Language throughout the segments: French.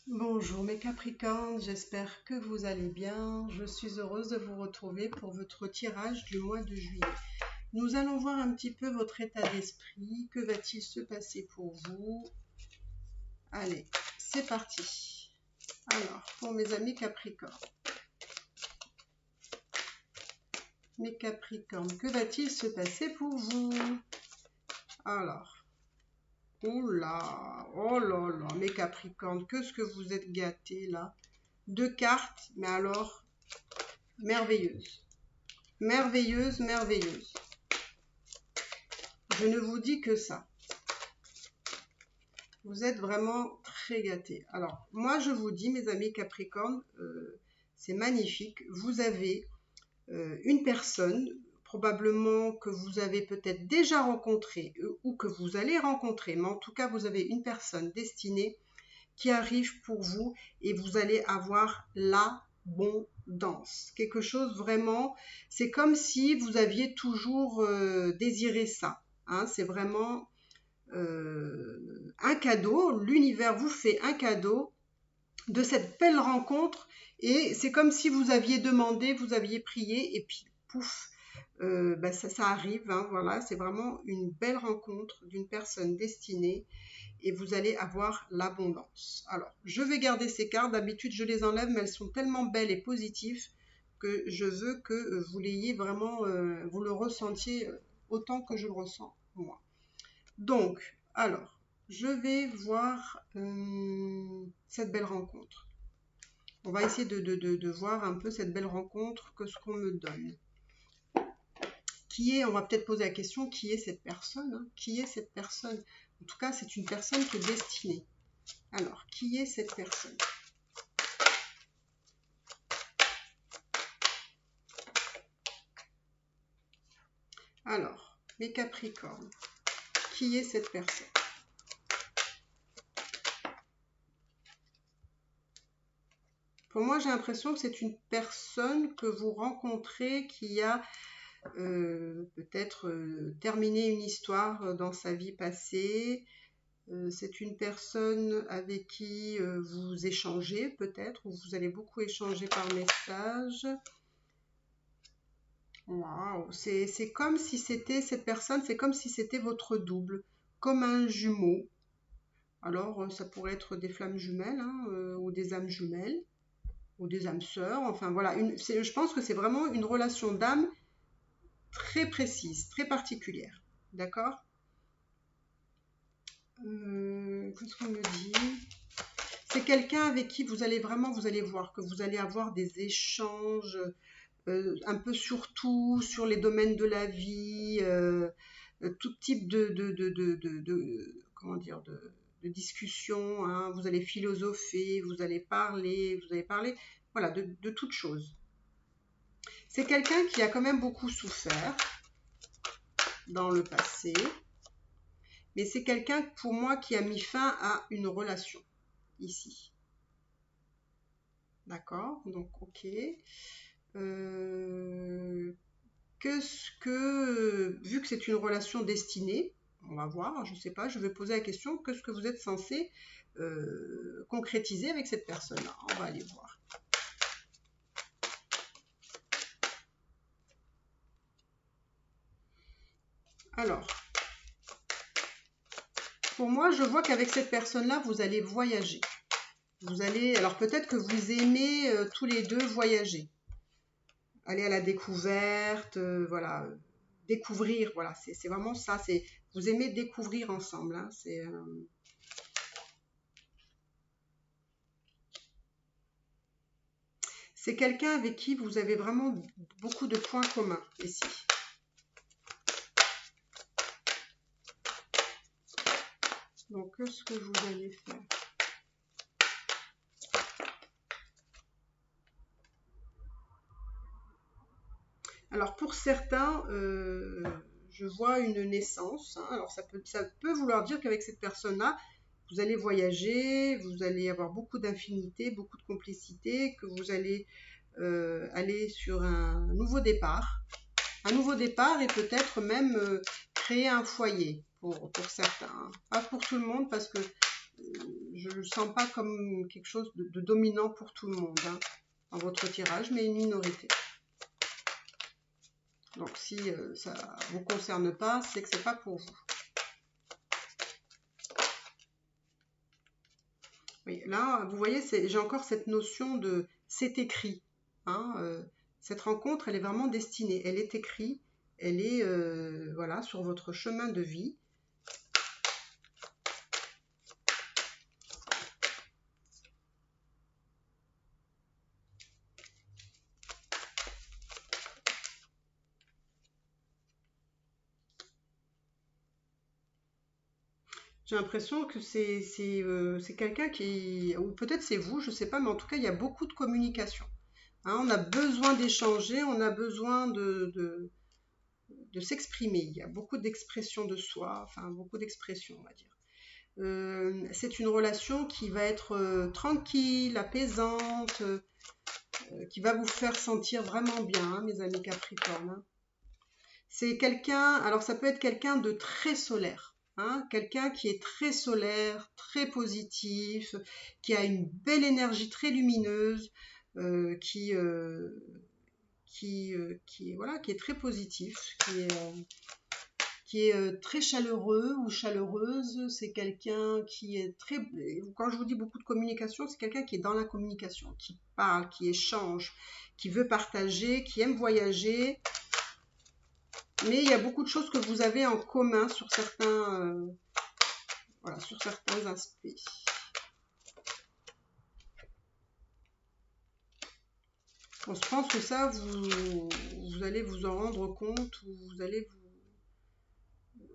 Bonjour mes Capricornes, j'espère que vous allez bien. Je suis heureuse de vous retrouver pour votre tirage du mois de juillet. Nous allons voir un petit peu votre état d'esprit. Que va-t-il se passer pour vous? Allez, c'est parti. Alors, pour mes amis Capricornes. Mes Capricornes, que va-t-il se passer pour vous? Alors, oh là là, mes Capricornes, que ce que vous êtes gâtés là. Deux cartes, mais alors, merveilleuses. Merveilleuse, merveilleuse. Je ne vous dis que ça. Vous êtes vraiment très gâtés. Alors, moi, je vous dis, mes amis Capricorne, c'est magnifique. Vous avez une personne, probablement que vous avez peut-être déjà rencontrée ou que vous allez rencontrer, mais en tout cas, vous avez une personne destinée qui arrive pour vous et vous allez avoir l'abondance. Quelque chose vraiment, c'est comme si vous aviez toujours désiré ça. Hein, c'est vraiment un cadeau. L'univers vous fait un cadeau de cette belle rencontre et c'est comme si vous aviez demandé, vous aviez prié et puis pouf, ça arrive. Hein, voilà, c'est vraiment une belle rencontre d'une personne destinée et vous allez avoir l'abondance. Alors, je vais garder ces cartes. D'habitude, je les enlève, mais elles sont tellement belles et positives que je veux que vous l'ayez vraiment, vous le ressentiez autant que je le ressens moi. Donc, alors, je vais voir cette belle rencontre. On va essayer de voir un peu cette belle rencontre, que ce qu'on me donne. Qui est, on va peut-être poser la question, qui est cette personne, hein? Qui est cette personne? En tout cas, c'est une personne qui est destinée. Alors, qui est cette personne? Alors, mes Capricornes, qui est cette personne? Pour moi, j'ai l'impression que c'est une personne que vous rencontrez qui a peut-être terminé une histoire dans sa vie passée. C'est une personne avec qui vous échangez peut-être, ou vous allez beaucoup échanger par message. Waouh, c'est comme si c'était cette personne, c'est comme si c'était votre double, comme un jumeau. Alors, ça pourrait être des flammes jumelles, hein, ou des âmes jumelles, ou des âmes sœurs. Enfin, voilà, je pense que c'est vraiment une relation d'âme très précise, très particulière. D'accord? Qu'est-ce qu'on me dit? C'est quelqu'un avec qui vous allez vraiment, vous allez voir que vous allez avoir des échanges un peu sur tout, sur les domaines de la vie, tout type comment dire, de discussion. Hein. Vous allez philosopher, vous allez parler, voilà, de toutes choses. C'est quelqu'un qui a quand même beaucoup souffert dans le passé, mais c'est quelqu'un pour moi qui a mis fin à une relation ici. D'accord, donc ok. Vu que c'est une relation destinée, on va voir, je ne sais pas, je vais poser la question, qu'est-ce que vous êtes censé concrétiser avec cette personne-là? On va aller voir. Alors, pour moi, je vois qu'avec cette personne-là, vous allez voyager. Vous allez, alors peut-être que vous aimez tous les deux voyager. Aller à la découverte, voilà, découvrir, voilà, c'est vraiment ça. Vous aimez découvrir ensemble. Hein, c'est quelqu'un avec qui vous avez vraiment beaucoup de points communs ici. Donc, qu'est-ce que vous allez faire? Alors, pour certains, je vois une naissance. Hein. Alors, ça peut vouloir dire qu'avec cette personne-là, vous allez voyager, vous allez avoir beaucoup d'infinité, beaucoup de complicité, que vous allez aller sur un nouveau départ. Un nouveau départ et peut-être même créer un foyer pour certains. Hein. Pas pour tout le monde parce que je ne le sens pas comme quelque chose de dominant pour tout le monde, hein, dans votre tirage, mais une minorité. Donc si ça ne vous concerne pas, c'est que c'est pas pour vous. Oui, là, vous voyez, j'ai encore cette notion de c'est écrit. Hein, cette rencontre, elle est vraiment destinée. Elle est écrite, elle est voilà, sur votre chemin de vie. J'ai l'impression que c'est quelqu'un qui, ou peut-être c'est vous, je ne sais pas, mais en tout cas, il y a beaucoup de communication. Hein, on a besoin d'échanger, on a besoin de s'exprimer. Il y a beaucoup d'expression de soi, enfin beaucoup d'expression, on va dire. C'est une relation qui va être tranquille, apaisante, qui va vous faire sentir vraiment bien, hein, mes amis Capricorne. Hein. C'est quelqu'un, alors ça peut être quelqu'un de très solaire. Hein, quelqu'un qui est très solaire, très positif, qui a une belle énergie très lumineuse, qui voilà, qui est très positif, qui est très chaleureux ou chaleureuse. C'est quelqu'un qui est très, quand je vous dis beaucoup de communication, c'est quelqu'un qui est dans la communication, qui parle, qui échange, qui veut partager, qui aime voyager. Mais il y a beaucoup de choses que vous avez en commun sur certains, voilà, sur certains aspects. Bon, je pense que ça, vous allez vous en rendre compte, ou vous allez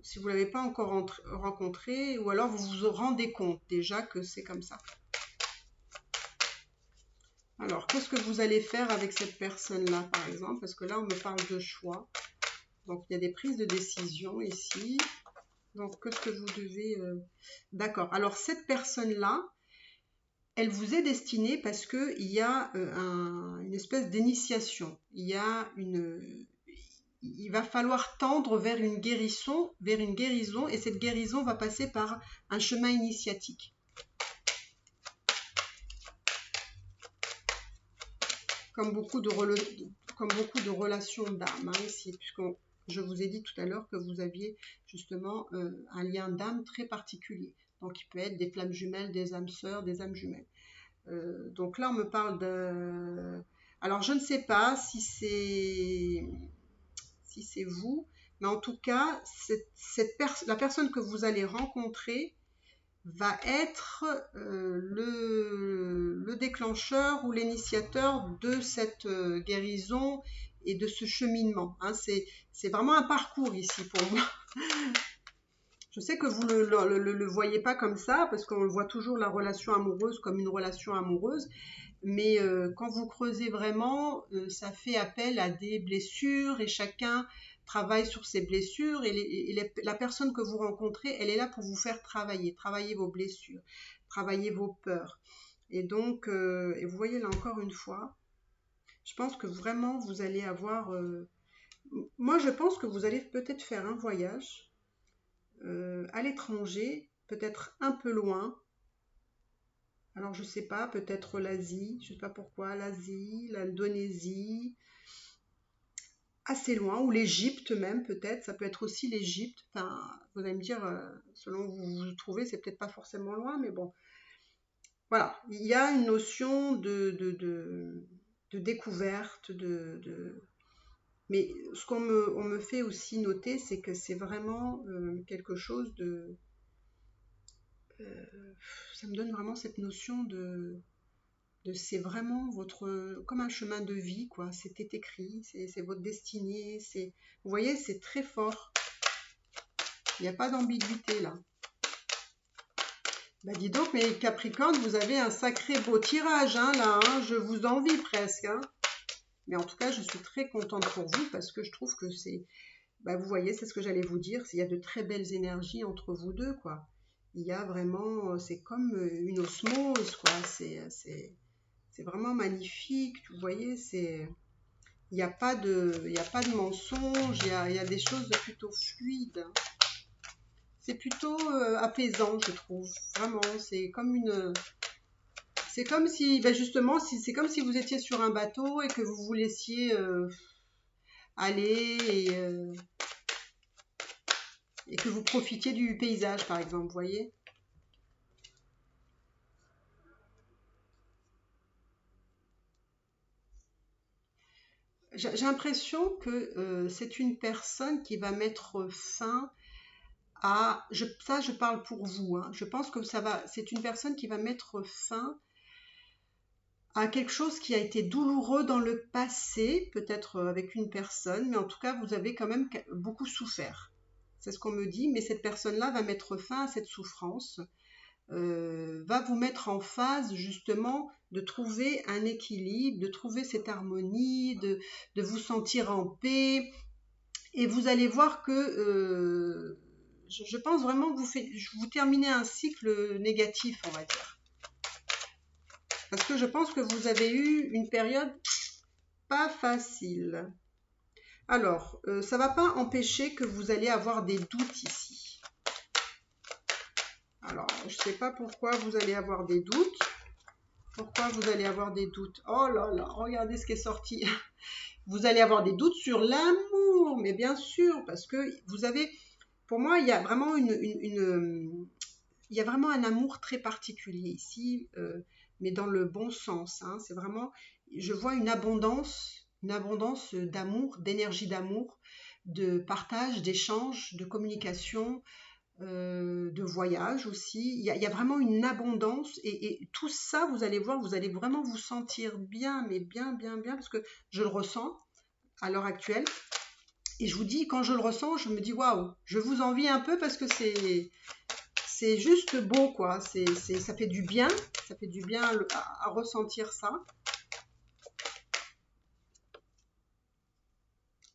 si vous ne l'avez pas encore rencontré, ou alors vous vous rendez compte déjà que c'est comme ça. Alors, qu'est-ce que vous allez faire avec cette personne-là, par exemple? Parce que là, on me parle de choix. Donc, il y a des prises de décision ici. Donc, qu'est-ce que vous devez... D'accord. Alors, cette personne-là, elle vous est destinée parce qu'il y a une espèce d'initiation. Il va falloir tendre vers une guérison, et cette guérison va passer par un chemin initiatique. Comme beaucoup de relations d'âme, hein, ici, puisque je vous ai dit tout à l'heure que vous aviez justement un lien d'âme très particulier. Donc, il peut être des flammes jumelles, des âmes sœurs, des âmes jumelles. Donc là, on me parle de... Alors, je ne sais pas si c'est vous, mais en tout cas, la personne que vous allez rencontrer va être le déclencheur ou l'initiateur de cette guérison et de ce cheminement. Hein. C'est vraiment un parcours ici pour moi. Je sais que vous ne le voyez pas comme ça, parce qu'on voit toujours la relation amoureuse comme une relation amoureuse, mais quand vous creusez vraiment, ça fait appel à des blessures, et chacun travaille sur ses blessures, et la personne que vous rencontrez, elle est là pour vous faire travailler vos blessures, travailler vos peurs. Et donc, et vous voyez là encore une fois, je pense que vraiment vous allez avoir... moi, je pense que vous allez peut-être faire un voyage à l'étranger, peut-être un peu loin. Alors, je sais pas, peut-être l'Asie, je sais pas pourquoi, l'Asie, l'Indonésie, assez loin, ou l'Égypte même, peut-être, ça peut être aussi l'Égypte. Enfin, vous allez me dire, selon où vous vous trouvez, c'est peut-être pas forcément loin, mais bon. Voilà, il y a une notion de découverte, mais ce qu'on me fait aussi noter, c'est que c'est vraiment quelque chose de... ça me donne vraiment cette notion de c'est vraiment comme un chemin de vie, quoi. C'était écrit, c'est votre destinée. Vous voyez, c'est très fort. Il n'y a pas d'ambiguïté là. Bah dis donc, mes Capricornes, vous avez un sacré beau tirage, hein, là. Hein, je vous envie presque. Hein. Mais en tout cas, je suis très contente pour vous parce que je trouve que c'est... Bah, vous voyez, c'est ce que j'allais vous dire. Il y a de très belles énergies entre vous deux, quoi. Il y a vraiment... C'est comme une osmose, quoi. C'est vraiment magnifique, vous voyez, il n'y a pas de mensonge, il y a des choses plutôt fluides. C'est plutôt apaisant, je trouve. Vraiment, c'est comme si, ben justement, c'est comme si vous étiez sur un bateau et que vous vous laissiez aller et que vous profitiez du paysage, par exemple, vous voyez. J'ai l'impression que c'est une personne qui va mettre fin ça je parle pour vous, hein. Je pense que c'est une personne qui va mettre fin à quelque chose qui a été douloureux dans le passé, peut-être avec une personne, mais en tout cas, vous avez quand même beaucoup souffert. C'est ce qu'on me dit, mais cette personne-là va mettre fin à cette souffrance, va vous mettre en phase justement de trouver un équilibre, de trouver cette harmonie, de vous sentir en paix. Et vous allez voir que je pense vraiment que vous terminez un cycle négatif, on va dire. Parce que je pense que vous avez eu une période pas facile. Alors, ça ne va pas empêcher que vous allez avoir des doutes ici. Alors, je ne sais pas pourquoi vous allez avoir des doutes. Pourquoi vous allez avoir des doutes? Oh là là, regardez ce qui est sorti. Vous allez avoir des doutes sur l'amour, mais bien sûr, parce que vous avez, pour moi, il y a vraiment il y a vraiment un amour très particulier ici, mais dans le bon sens, hein. C'est vraiment, je vois une abondance d'amour, d'énergie d'amour, de partage, d'échange, de communication, de voyage aussi. Il y a vraiment une abondance et tout ça, vous allez voir, vous allez vraiment vous sentir bien, mais bien, bien, bien, parce que je le ressens à l'heure actuelle. Et je vous dis, quand je le ressens, je me dis waouh, je vous envie un peu parce que c'est juste beau, quoi. Ça fait du bien, ça fait du bien à ressentir ça.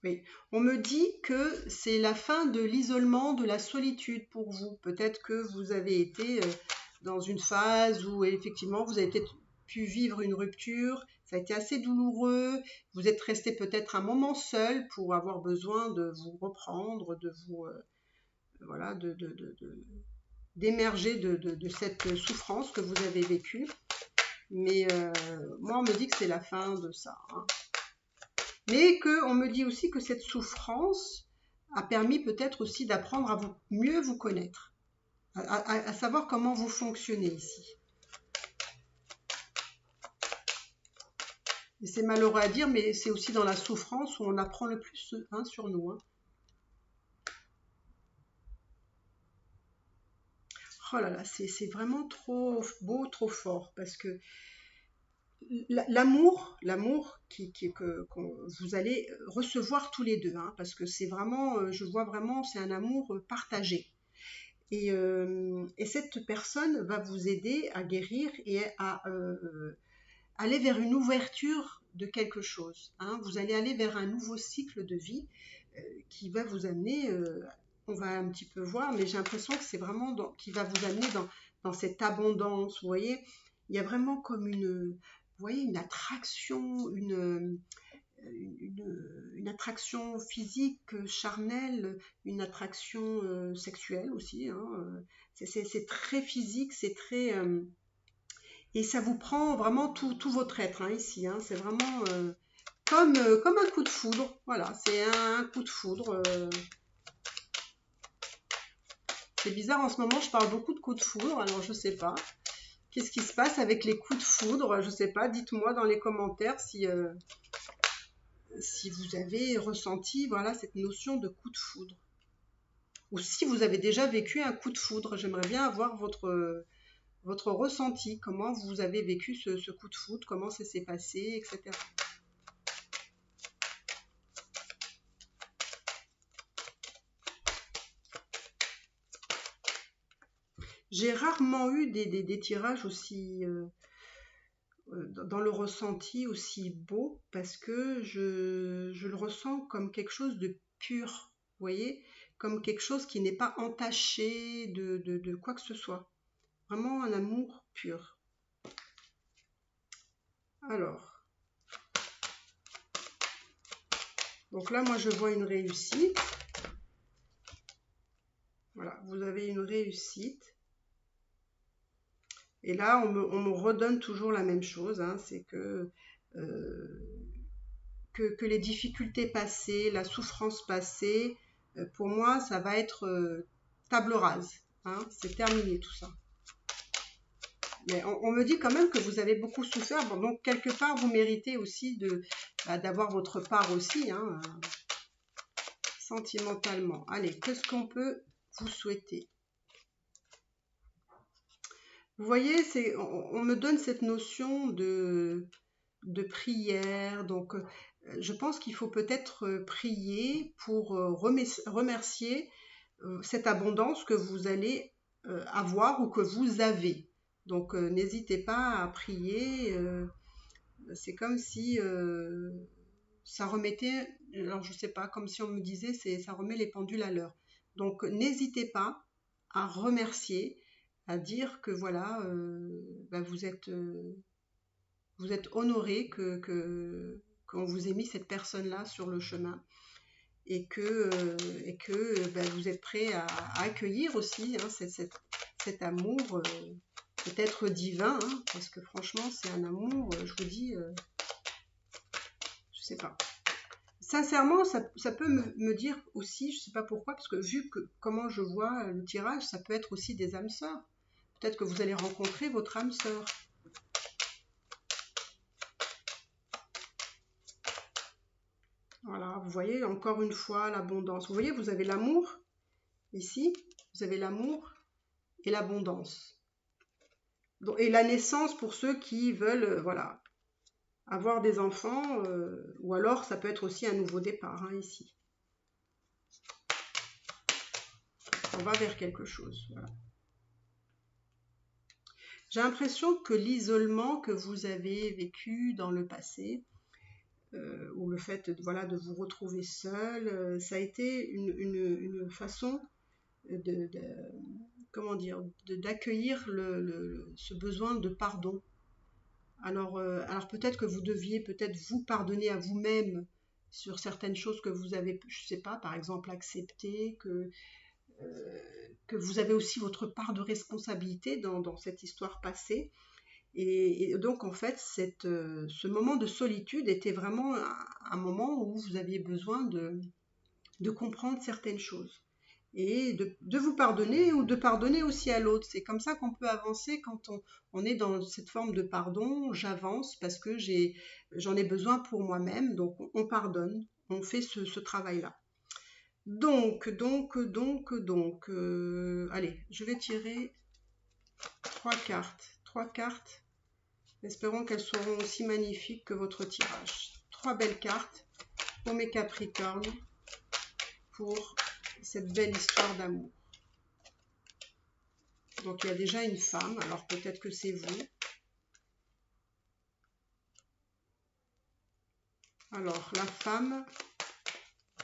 Oui. On me dit que c'est la fin de l'isolement, de la solitude pour vous. Peut-être que vous avez été dans une phase où effectivement vous avez peut-être pu vivre une rupture, ça a été assez douloureux, vous êtes resté peut-être un moment seul pour avoir besoin de vous reprendre, de vous voilà, d'émerger de cette souffrance que vous avez vécue. Mais moi on me dit que c'est la fin de ça, hein. Mais qu'on me dit aussi que cette souffrance a permis peut-être aussi d'apprendre à mieux vous connaître, à savoir comment vous fonctionnez ici. Et c'est malheureux à dire, mais c'est aussi dans la souffrance où on apprend le plus, hein, sur nous, hein. Oh là là, c'est vraiment trop beau, trop fort, parce que l'amour que vous allez recevoir tous les deux, hein, parce que c'est vraiment, je vois vraiment, c'est un amour partagé. Et cette personne va vous aider à guérir et à aller vers une ouverture de quelque chose, hein. Vous allez aller vers un nouveau cycle de vie qui va vous amener, on va un petit peu voir, mais j'ai l'impression que c'est vraiment qui va vous amener dans cette abondance. Vous voyez, il y a vraiment comme vous voyez, une attraction, une attraction physique, charnelle, une attraction sexuelle aussi, hein. C'est très physique, c'est très... et ça vous prend vraiment tout votre être, hein, ici, hein. C'est vraiment comme un coup de foudre. Voilà, c'est un coup de foudre. C'est bizarre, en ce moment, je parle beaucoup de coups de foudre, alors je sais pas. Qu'est-ce qui se passe avec les coups de foudre? Je sais pas, dites-moi dans les commentaires si vous avez ressenti, voilà, cette notion de coup de foudre. Ou si vous avez déjà vécu un coup de foudre. J'aimerais bien avoir votre ressenti, comment vous avez vécu ce coup de foudre, comment ça s'est passé, etc. J'ai rarement eu des tirages aussi, dans le ressenti aussi beau, parce que je le ressens comme quelque chose de pur, vous voyez, comme quelque chose qui n'est pas entaché de quoi que ce soit. Vraiment un amour pur. Alors, donc là, moi, je vois une réussite. Voilà, vous avez une réussite. Et là, on me redonne toujours la même chose, hein, c'est que les difficultés passées, la souffrance passée, pour moi, ça va être table rase. Hein, c'est terminé tout ça. Mais on me dit quand même que vous avez beaucoup souffert, bon, donc quelque part, vous méritez aussi d'avoir votre part aussi, hein, sentimentalement. Allez, qu'est-ce qu'on peut vous souhaiter? Vous voyez, on me donne cette notion de prière. Donc, je pense qu'il faut peut-être prier pour remercier cette abondance que vous allez avoir ou que vous avez. Donc, n'hésitez pas à prier. C'est comme si ça remettait, alors je sais pas, comme si on me disait, ça remet les pendules à l'heure. Donc, n'hésitez pas à remercier, à dire que voilà, bah, vous êtes honoré qu'on vous ait mis cette personne-là sur le chemin et que ben, vous êtes prêt à accueillir aussi hein, cet amour peut-être divin, hein, parce que franchement c'est un amour, je vous dis, je sais pas. Sincèrement, ça peut me dire aussi, je sais pas pourquoi, parce que vu que comment je vois le tirage, ça peut être aussi des âmes sœurs. Peut-être que vous allez rencontrer votre âme sœur. Voilà, vous voyez encore une fois l'abondance. Vous voyez, vous avez l'amour ici, vous avez l'amour et l'abondance. Et la naissance pour ceux qui veulent, voilà, avoir des enfants, ou alors ça peut être aussi un nouveau départ hein, ici. On va vers quelque chose. Voilà. J'ai l'impression que l'isolement que vous avez vécu dans le passé, ou le fait voilà, de vous retrouver seul, ça a été une façon comment dire, d'accueillir ce besoin de pardon. Alors peut-être que vous deviez peut-être vous pardonner à vous-même sur certaines choses que vous avez, je ne sais pas, par exemple accepter que vous avez aussi votre part de responsabilité dans cette histoire passée. Et donc en fait, ce moment de solitude était vraiment un moment où vous aviez besoin de comprendre certaines choses et de vous pardonner ou de pardonner aussi à l'autre. C'est comme ça qu'on peut avancer quand on est dans cette forme de pardon. J'avance parce que j'en ai besoin pour moi-même, donc on pardonne, on fait ce travail-là. Donc, allez, je vais tirer 3 cartes. 3 cartes. Espérons qu'elles seront aussi magnifiques que votre tirage. 3 belles cartes pour mes Capricornes, pour cette belle histoire d'amour. Donc il y a déjà une femme, alors peut-être que c'est vous. Alors la femme,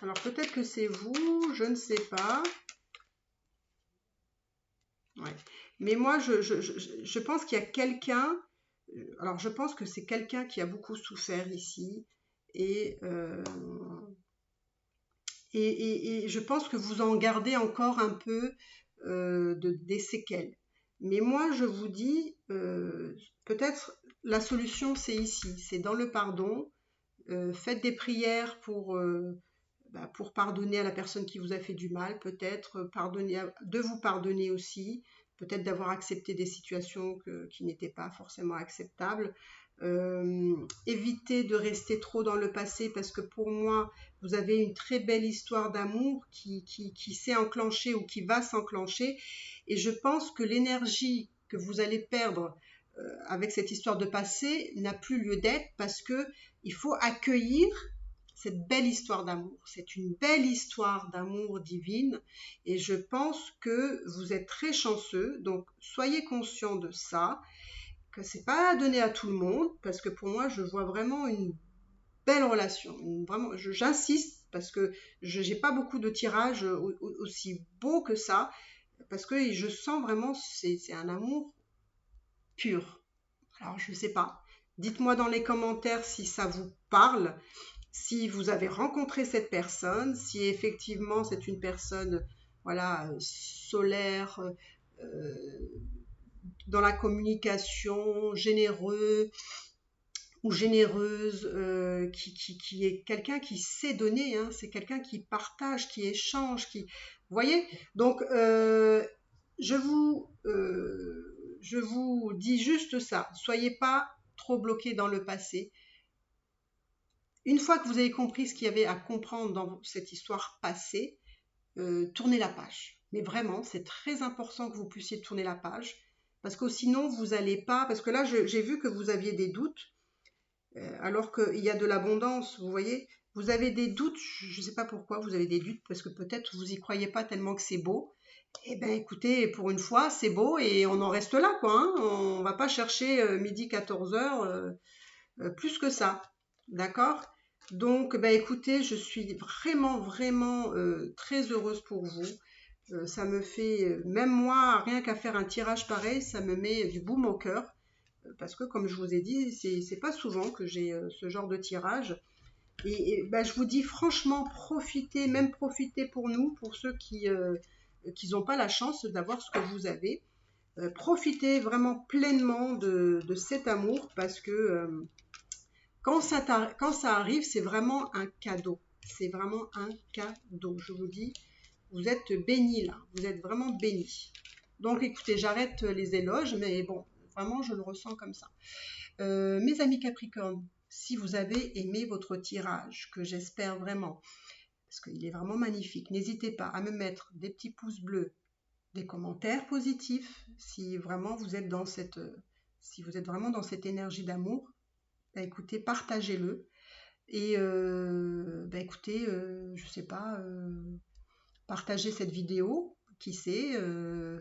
alors peut-être que c'est vous, je ne sais pas. Ouais. Mais moi je pense qu'il y a quelqu'un, alors je pense que c'est quelqu'un qui a beaucoup souffert ici et je pense que vous en gardez encore un peu des séquelles. Mais moi, je vous dis, peut-être la solution, c'est ici, c'est dans le pardon. Faites des prières pour pardonner à la personne qui vous a fait du mal, peut-être de vous pardonner aussi, peut-être d'avoir accepté des situations qui n'étaient pas forcément acceptables. Évitez de rester trop dans le passé parce que pour moi, vous avez une très belle histoire d'amour qui s'est enclenchée ou qui va s'enclencher et je pense que l'énergie que vous allez perdre avec cette histoire de passé n'a plus lieu d'être parce que il faut accueillir cette belle histoire d'amour. C'est une belle histoire d'amour divine et je pense que vous êtes très chanceux, donc soyez conscients de ça, que c'est pas donné à tout le monde parce que pour moi je vois vraiment une belle relation. Vraiment, j'insiste parce que je n'ai pas beaucoup de tirages aussi beaux que ça parce que je sens vraiment c'est un amour pur. Alors je ne sais pas. Dites-moi dans les commentaires si ça vous parle, si vous avez rencontré cette personne, si effectivement c'est une personne voilà, solaire, dans la communication, généreux ou généreuse, qui est quelqu'un qui sait donner, hein, c'est quelqu'un qui partage, qui échange, qui... Vous voyez? Donc, je vous dis juste ça. Soyez pas trop bloqués dans le passé. Une fois que vous avez compris ce qu'il y avait à comprendre dans cette histoire passée, tournez la page. Mais vraiment, c'est très important que vous puissiez tourner la page, parce que sinon, vous n'allez pas... Parce que là, j'ai vu que vous aviez des doutes, alors qu'il y a de l'abondance, vous voyez. Vous avez des doutes, je ne sais pas pourquoi vous avez des doutes, parce que peut-être vous n'y croyez pas tellement que c'est beau. Eh bien, écoutez, pour une fois, c'est beau et on en reste là, quoi. Hein. On ne va pas chercher midi 14 heures, plus que ça. D'accord? Donc, ben, écoutez, je suis vraiment, vraiment très heureuse pour vous. Ça me fait, même moi, rien qu'à faire un tirage pareil, ça me met du baume au cœur. Parce que, comme je vous ai dit, c'est pas souvent que j'ai ce genre de tirage. Et ben, je vous dis franchement, profitez, même profitez pour nous, pour ceux qui n'ont pas la chance d'avoir ce que vous avez. Profitez vraiment pleinement de cet amour parce que quand ça arrive, c'est vraiment un cadeau. C'est vraiment un cadeau. Je vous dis, vous êtes bénis là. Vous êtes vraiment bénis. Donc écoutez, j'arrête les éloges, mais bon, vraiment, je le ressens comme ça. Mes amis Capricorne, si vous avez aimé votre tirage, que j'espère vraiment, parce qu'il est vraiment magnifique, n'hésitez pas à me mettre des petits pouces bleus, des commentaires positifs, si vraiment vous êtes dans cette, si vous êtes vraiment dans cette énergie d'amour. Bah, écoutez, partagez-le. Et bah, écoutez, je sais pas, partagez cette vidéo, qui sait,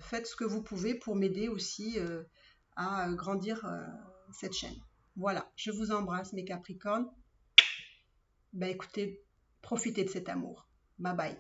faites ce que vous pouvez pour m'aider aussi à grandir cette chaîne. Voilà, je vous embrasse mes Capricornes. Bah, écoutez, profitez de cet amour. Bye bye.